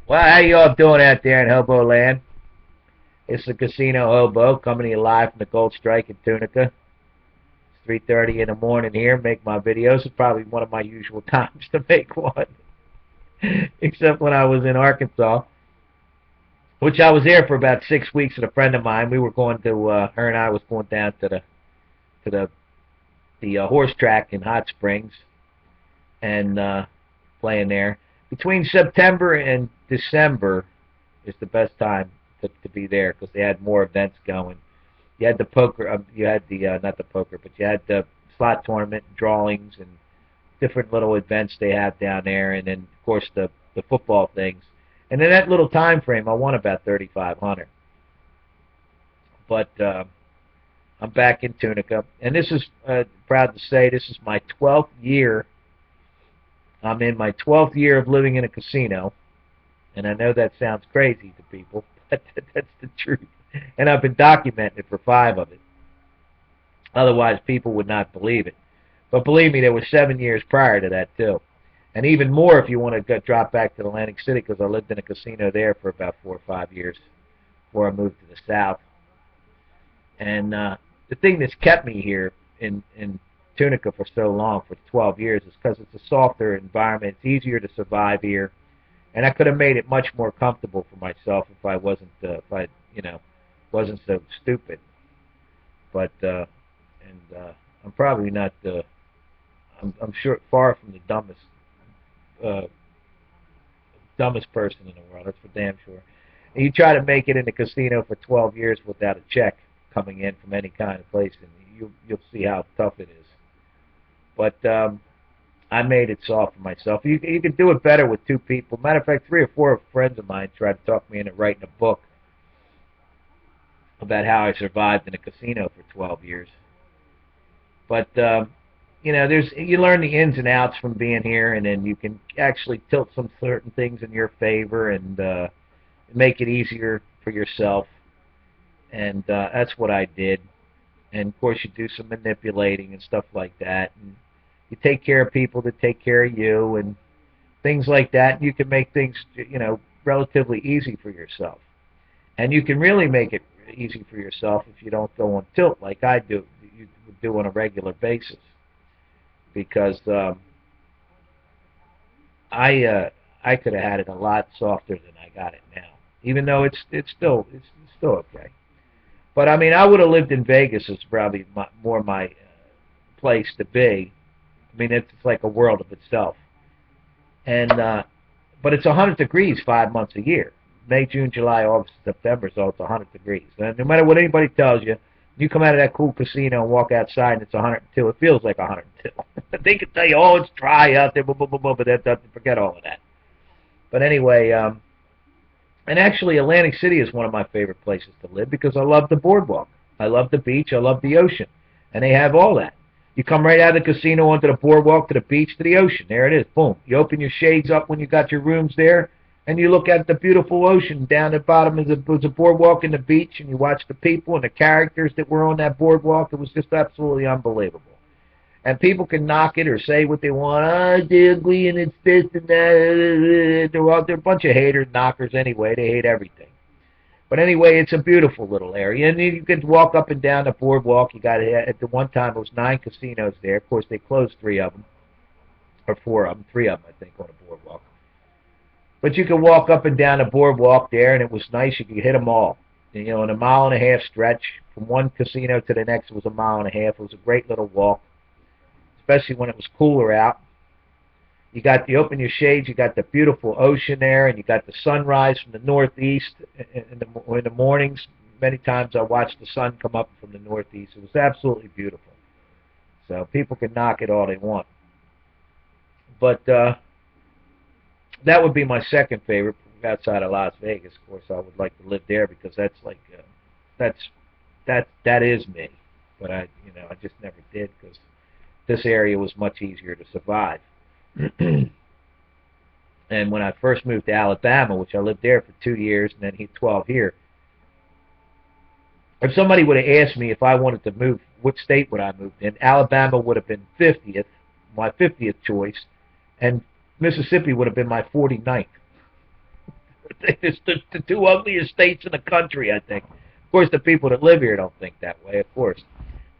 Well, how you all doing out there in Hobo Land? It's the Casino Hobo coming to you live from the Gold Strike in Tunica. It's 3:30 in the morning here. Make my videos. It's probably one of my usual times to make one, except when I was in Arkansas, which I was there for about 6 weeks with a friend of mine. We were going to her and I was going down to the horse track in Hot Springs and playing there. Between September and December is the best time to be there because they had more events going. You had the poker, you had the not the poker, but you had the slot tournament and drawings and different little events they have down there, and then of course the football things. And in that little time frame, I won about 3,500. But I'm back in Tunica, and this is proud to say this is my 12th year. I'm in my 12th year of living in a casino, and I know that sounds crazy to people, but that's the truth. And I've been documenting it for 5 of it. Otherwise, people would not believe it. But believe me, there were 7 years prior to that, too. And even more if you want to drop back to Atlantic City, because I lived in a casino there for about 4 or 5 years before I moved to the South. And the thing that's kept me here in Tunica for so long, for 12 years, is because it's a softer environment. It's easier to survive here, and I could have made it much more comfortable for myself if I wasn't, wasn't so stupid. But I'm probably not. I'm sure far from the dumbest person in the world. That's for damn sure. And you try to make it in the casino for 12 years without a check coming in from any kind of place, and you'll see how tough it is. But I made it soft for myself. You can do it better with 2 people. Matter of fact, 3 or 4 friends of mine tried to talk me into writing a book about how I survived in a casino for 12 years. But you know, you learn the ins and outs from being here, and then you can actually tilt some certain things in your favor and make it easier for yourself. And that's what I did. And of course, you do some manipulating and stuff like that. And you take care of people that take care of you and things like that. And you can make things, relatively easy for yourself. And you can really make it easy for yourself if you don't go on tilt like I do. You would do on a regular basis. Because I could have had it a lot softer than I got it now. Even though it's still okay. But I mean, I would have lived in Vegas. It's probably more my place to be. I mean, it's like a world of itself. And but it's 100 degrees 5 months a year. May, June, July, August, September, so it's 100 degrees. And no matter what anybody tells you, you come out of that cool casino and walk outside and it's 102. It feels like 102. They can tell you, oh, it's dry out there, blah, blah, blah, blah, but that doesn't, forget all of that. But anyway, and actually Atlantic City is one of my favorite places to live because I love the boardwalk. I love the beach. I love the ocean. And they have all that. You come right out of the casino onto the boardwalk to the beach to the ocean. There it is. Boom. You open your shades up when you got your rooms there, and you look at the beautiful ocean down the bottom of the boardwalk and the beach, and you watch the people and the characters that were on that boardwalk. It was just absolutely unbelievable. And people can knock it or say what they want. Oh, it's ugly and it's this and that. They're a bunch of haters, knockers anyway. They hate everything. But anyway, it's a beautiful little area. And you can walk up and down the boardwalk. You got at the one time, it was 9 casinos there. Of course, they closed 3 of them. Or 4 of them. 3 of them, I think, on the boardwalk. But you could walk up and down the boardwalk there, and it was nice. You could hit them all. In a 1.5 mile stretch. From one casino to the next, it was 1.5 miles. It was a great little walk, especially when it was cooler out. You open your shades, you got the beautiful ocean there, and you got the sunrise from the northeast in the mornings. Many times I watched the sun come up from the northeast. It was absolutely beautiful. So people can knock it all they want. But that would be my second favorite outside of Las Vegas. Of course, I would like to live there because that's like that is me. But I just never did because this area was much easier to survive. And when I first moved to Alabama, which I lived there for 2 years and then 12 here, if somebody would have asked me if I wanted to move, what state would I move in, Alabama would have been my 50th choice, and Mississippi would have been my 49th. It's the two ugliest states in the country, I think. Of course, the people that live here don't think that way, of course.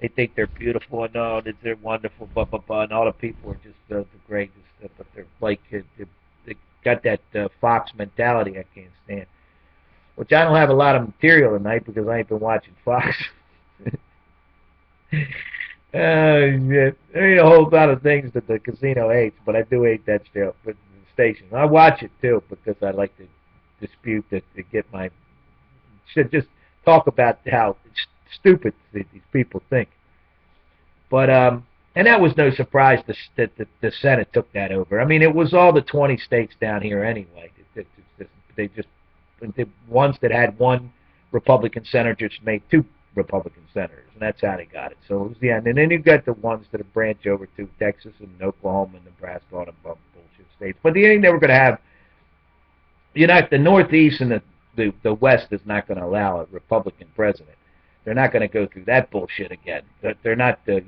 They think they're beautiful and no, that they're wonderful, blah, blah, blah, and all the people are just the greatest, but they're like, they got that Fox mentality I can't stand. Which I don't have a lot of material tonight because I ain't been watching Fox. Shit. There ain't a whole lot of things that the casino hates, but I do hate that show, but the station. I watch it too because I like to dispute that to get my should just talk about how stupid these people think. But and that was no surprise that the Senate took that over. I mean, it was all the 20 states down here anyway. They just the ones that had one Republican senator just made two Republican senators, and that's how they got it. So it was the end. And then you got the ones that branch over to Texas and Oklahoma and Nebraska, all the bullshit states. But the ain't never going to have. The Northeast and the West is not going to allow a Republican president. They're not going to go through that bullshit again. They're not, they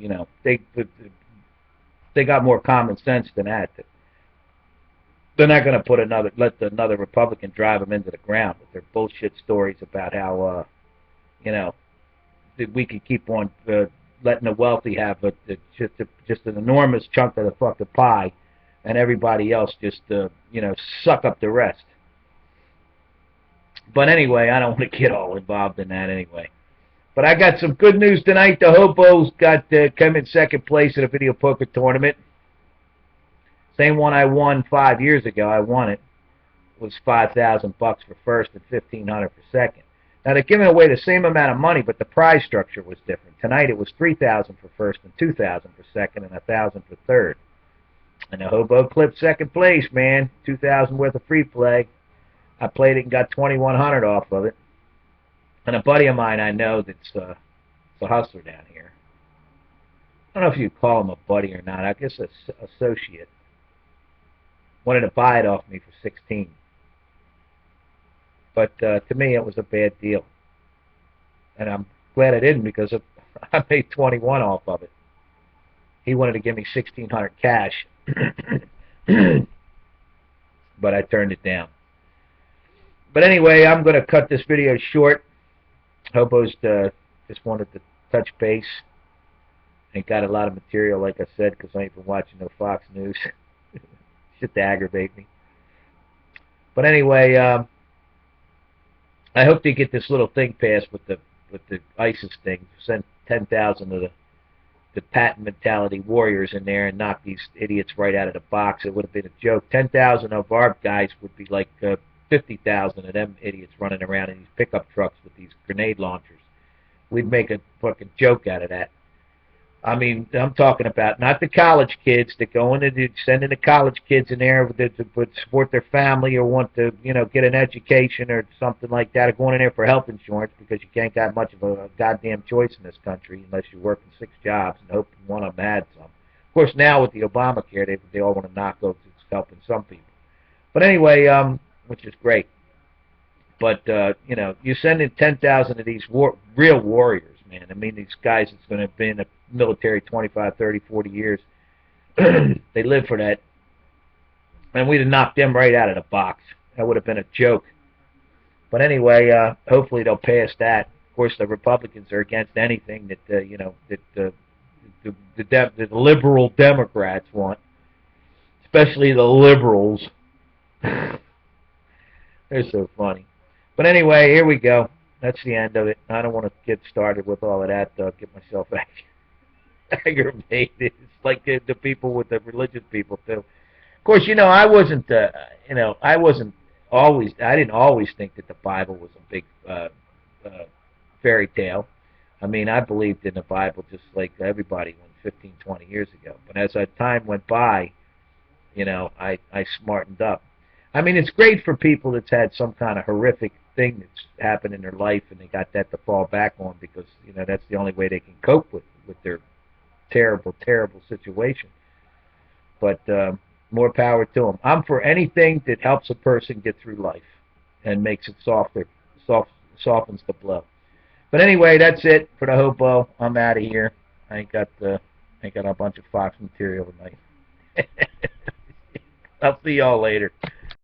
got more common sense than that. They're not going to let another Republican drive them into the ground with their bullshit stories about how, that we could keep on letting the wealthy have just an enormous chunk of the fucking pie, and everybody else just, suck up the rest. But anyway, I don't want to get all involved in that anyway. But I got some good news tonight. The Hobos came in second place at a video poker tournament. Same one I won 5 years ago. I won it. It was $5,000 for first and $1,500 for second. Now they're giving away the same amount of money, but the prize structure was different. Tonight it was $3,000 for first and $2,000 for second and $1,000 for third. And the Hobo clipped second place, man. $2,000 worth of free play. I played it and got $2,100 off of it. And a buddy of mine I know that's a hustler down here. I don't know if you call him a buddy or not. I guess an associate. Wanted to buy it off me for $16. But to me, it was a bad deal. And I'm glad I didn't because I made $21 off of it. He wanted to give me $1,600 cash. But I turned it down. But anyway, I'm going to cut this video short. Hobos just wanted to touch base. Ain't got a lot of material, like I said, because I ain't been watching no Fox News. Just to aggravate me. But anyway, I hope they get this little thing passed with the ISIS thing. Send 10,000 of the patent mentality warriors in there and knock these idiots right out of the box. It would have been a joke. 10,000 of our guys would be like 50,000 of them idiots running around in these pickup trucks with these grenade launchers. We'd make a fucking joke out of that. I mean, I'm talking about not the college kids that go into sending the college kids in there to support their family or want to, get an education or something like that, or going in there for health insurance because you can't got much of a goddamn choice in this country unless you're working 6 jobs and hoping one of them had some. Of course, now with the Obamacare, they all want to knock those. It's helping some people. But anyway, which is great. But, you're sending 10,000 of these real warriors, man. I mean, these guys that's going to be in the military 25, 30, 40 years. They live for that. And we'd have knocked them right out of the box. That would have been a joke. But anyway, hopefully they'll pass that. Of course, the Republicans are against anything that, the liberal Democrats want. Especially the liberals. They're so funny. But anyway, here we go. That's the end of it. I don't want to get started with all of that. Get myself aggravated. It's like the people with the religious people too. Of course, I wasn't. I didn't always think that the Bible was a big fairy tale. I mean, I believed in the Bible just like everybody 15, 20 years ago. But as time went by, I smartened up. I mean, it's great for people that's had some kind of horrific thing that's happened in their life and they got that to fall back on because, that's the only way they can cope with their terrible, terrible situation. But more power to them. I'm for anything that helps a person get through life and makes it softer, softens the blow. But anyway, that's it for the Hobo. I'm out of here. I ain't got a bunch of Fox material tonight. I'll see y'all later.